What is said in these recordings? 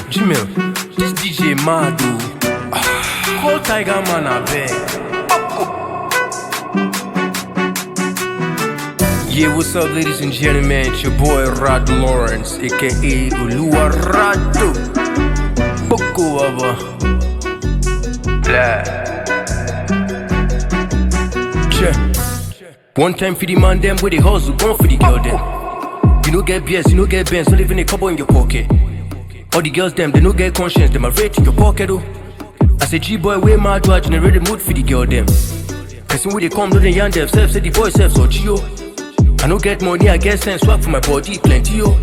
Gmail. This DJ mad though. Call Tiger Man I beg. Yeah, what's up, ladies and gentlemen? It's your boy Rad Lawrence, aka Oluwa Rado. Boko Baba. Check. One time for the man them where they hustle, gone for the girl them. You no get BS, you no get Benz, not even a couple in your pocket. All the girls them, they no get conscience, them are rate in your pocket though. I say G-boy, way mad do I generate the mood for the girl them. Person where they come, do they yarn themselves, say the boy self so Gio. I no get money, I get sense, swap for my body, plenty yo.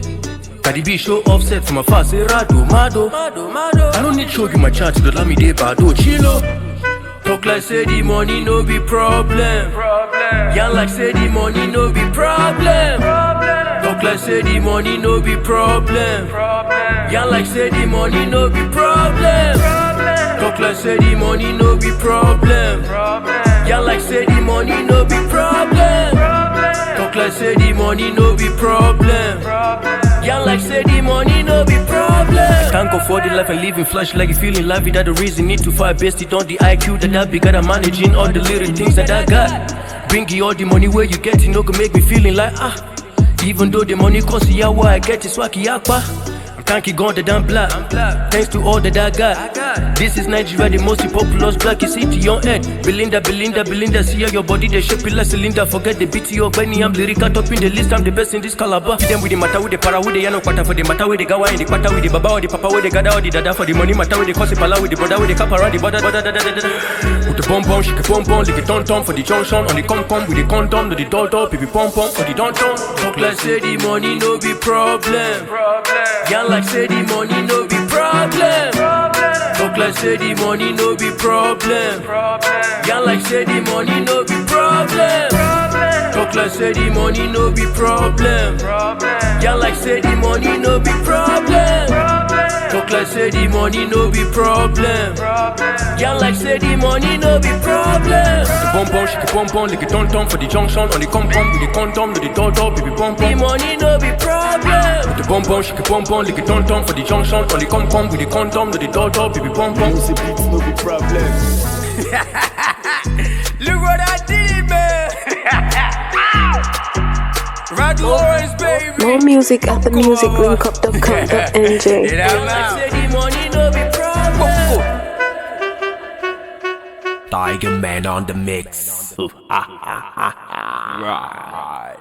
Cardi B show offset from my fast, say Rado, Mado. I don't need show you my chart, to let me dey bado, chilo. Talk like say the money no be problem. Yarn like say the money no be problem. Talk like say the money no be problem. Yarn like say the money no be problem. Talk like say the money no be problem. Yarn like say the money no be problem. Talk like say the money no be problem. Yarn like say the money no be problem. Can't go for the life and living flash like you feeling life without the reason. Need to fight based it on the IQ that I be got. I'm managing all the little things that I got. Bring you all the money where you get it, no can make me feeling like even though the money costs you, what I get is swaki yakpa. Can't keep going that I'm black. Thanks to all that I got. This is Nigeria, the most populous black you see to your head. Belinda, see how your body they shape it like cylinder. Forget the BTO, Benny, I'm lyrical top in the list. I'm the best in this caliber. Them with the matter with the para with the yano quarter for the matter with the gawa in the quarter with the baba or the papa with the gada or the dada for the money matter with the cost pala with the brother with the cap around the border. With the pom shake a pom like a tom for the junction on the com with the condom to the door pipi pom for the don. Talk like say the money no be problem. Like say the money no be problem. Talk like say the money no be problem. Yarn like say the money no be problem. Talk like say the money no be problem. Yarn like say the money no be problem. Talk like say the money no be problem. Yarn like say the money no be problem. The pom shake a pom like a tom for the junction on the com with the condom to the door baby pom. The money no be problem. The pom shake a pom like a tom for the junction on the com with the condom to the door baby pom. Music beats no be problem. Look what I did, man. Rad Lawrence, baby. More music at themusiclinkup.com.nj. Tiger Man on the mix. Right.